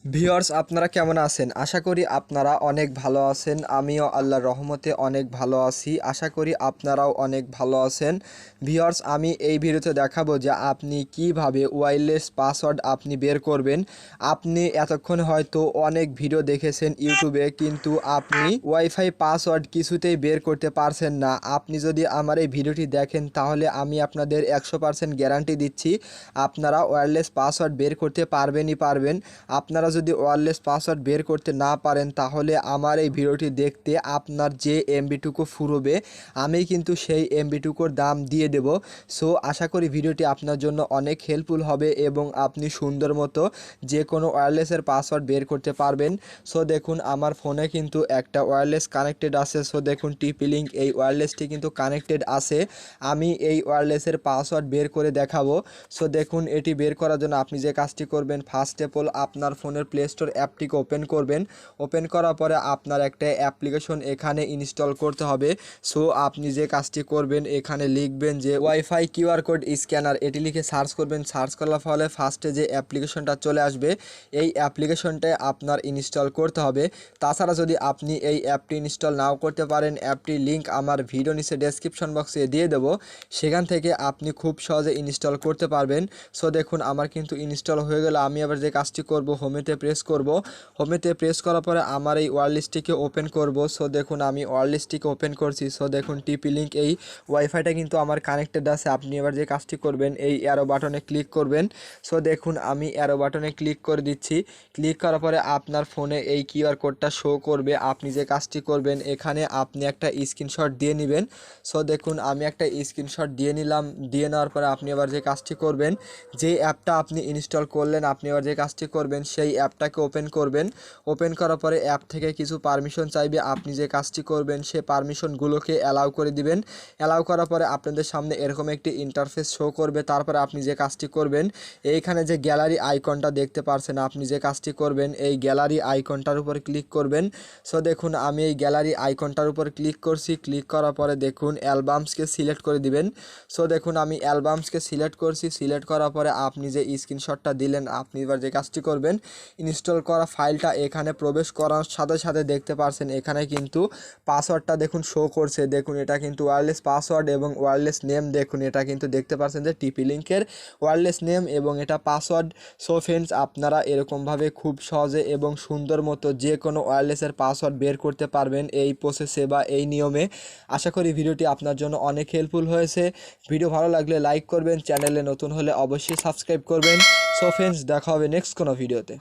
Viewers আপনারা কেমন আছেন? আশা করি আপনারা অনেক ভালো আছেন। আমিও আল্লাহর রহমতে অনেক ভালো আছি। আশা করি আপনারাও অনেক ভালো আছেন। ভিউয়ার্স আমি এই ভিডিওতে দেখাবো যে আপনি কিভাবে ওয়্যারলেস পাসওয়ার্ড আপনি বের করবেন। আপনি এতক্ষণ হয়তো অনেক ভিডিও দেখেছেন ইউটিউবে, কিন্তু আপনি ওয়াইফাই পাসওয়ার্ড কিছুতেই বের করতে পারছেন না। আপনি যদি আমার এই ভিডিওটি দেখেন তাহলে আমি আপনাদের 100% গ্যারান্টি দিচ্ছি আপনারা ওয়্যারলেস পাসওয়ার্ড বের করতে পারবেনই পারবেন। আপনারা যদি ওয়্যারলেস পাসওয়ার্ড বের করতে না পারেন তাহলে আমার এই ভিডিওটি দেখতে আপনার যে এমবিটুকু ফুরোবে আমি কিন্তু সেই এমবিটুকুর দাম দিয়ে দেব। সো আশা করি ভিডিওটি আপনার জন্য অনেক হেল্পফুল হবে এবং আপনি সুন্দর মতো যে কোনো ওয়্যারলেসের পাসওয়ার্ড বের করতে পারবেন। সো দেখুন আমার ফোনে কিন্তু একটা ওয়্যারলেস কানেক্টেড আছে। সো দেখুন টিপি লিঙ্ক এই ওয়্যারলেসটি কিন্তু কানেক্টেড আছে। আমি এই ওয়্যারলেসের পাসওয়ার্ড বের করে দেখাবো। সো দেখুন এটি বের করার জন্য আপনি যে কাজটি করবেন, ফার্স্ট অফ অল আপনার ফোনের প্লে স্টোর অ্যাপটিকে ওপেন করবেন। ওপেন করার পরে আপনার একটা অ্যাপ্লিকেশন এখানে ইনস্টল করতে হবে। সো আপনি যে কাজটি করবেন এখানে লিখবেন যে ওয়াইফাই কিউআর কোড স্ক্যানার, এটি লিখে সার্চ করবেন। সার্চ করার ফলে ফার্স্টে যে অ্যাপ্লিকেশনটা চলে আসবে এই অ্যাপ্লিকেশনটাই আপনার ইনস্টল করতে হবে। তাছাড়া যদি আপনি এই অ্যাপটি ইনস্টল নাও করতে পারেন, অ্যাপটির লিঙ্ক আমার ভিডিও নিচে ডেসক্রিপশন বক্সে দিয়ে দেবো, সেখান থেকে আপনি খুব সহজে ইনস্টল করতে পারবেন। সো দেখুন আমার কিন্তু ইনস্টল হয়ে গেল। আমি আবার যে কাজটি করব হোমেতে প্রেস করব। হোমেতে প্রেস করার পরে আমার এই ওয়্যারলেসটিকে ওপেন করব। সো দেখুন আমি ওয়্যারলেসটিকে ওপেন করছি। সো দেখুন টিপি লিঙ্ক এই ওয়াইফাইটা কিন্তু আমার কানেক্টেড আছে। আপনি এবার যে কাজটি করবেন এই অ্যারো বাটনে ক্লিক করবেন। সো দেখুন আমি অ্যারো বাটনে ক্লিক করে দিচ্ছি। ক্লিক করার পরে আপনার ফোনে এই কিউআর কোডটা শো করবে। আপনি যে কাজটি করবেন এখানে আপনি একটা স্ক্রিনশট দিয়ে নেবেন। সো দেখুন আমি একটা স্ক্রিনশট দিয়ে নিলাম। দিয়ে নেওয়ার পরে আপনি এবার যে কাজটি করবেন, যে অ্যাপটা আপনি ইনস্টল করলেন আপনি এবার যে কাজটি করবেন সেই অ্যাপটাকে ওপেন করবেন। ওপেন করার পরে অ্যাপ থেকে কিছু পারমিশন চাইবে। আপনি যে কাজটি করবেন সে পারমিশনগুলোকে অ্যালাউ করে দিবেন। অ্যালাউ করার পরে আপনাদের সামনে এরকম একটি ইন্টারফেস শো করবে। তারপরে আপনি যে কাজটি করবেন এইখানে যে গ্যালারি আইকনটা দেখতে পারছেন, আপনি যে কাজটি করবেন এই গ্যালারি আইকনটার উপর ক্লিক করবেন। সো দেখুন আমি এই গ্যালারি আইকনটার উপর ক্লিক করছি। ক্লিক করার পরে দেখুন অ্যালবামসকে সিলেক্ট করে দিবেন। সো দেখুন আমি অ্যালবামসকে সিলেক্ট করছি। সিলেক্ট করার পরে আপনি যে স্ক্রিনশটটা দিলেন আপনি এবার যে কাজটি করবেন ইনস্টল করা ফাইলটা এখানে প্রবেশ করার সাথে সাথে দেখতে পারছেন এখানে কিন্তু পাসওয়ার্ডটা দেখুন শো করছে। দেখুন এটা কিন্তু ওয়্যারলেস পাসওয়ার্ড এবং ওয়্যারলেস নেম, দেখুন এটা কিন্তু দেখতে পাচ্ছেন যে টিপি লিঙ্কের ওয়্যারলেস নেম এবং এটা পাসওয়ার্ড। সো ফ্রেন্ডস আপনারা এরকমভাবে খুব সহজে এবং সুন্দর মতো যে কোনো ওয়্যারলেসের পাসওয়ার্ড বের করতে পারবেন এই প্রসেসে বা এই নিয়মে। আশা করি ভিডিওটি আপনার জন্য অনেক হেল্পফুল হয়েছে। ভিডিও ভালো লাগলে লাইক করবেন, চ্যানেলে নতুন হলে অবশ্যই সাবস্ক্রাইব করবেন। সো ফ্রেন্ডস দেখা হবে নেক্সট কোনো ভিডিওতে।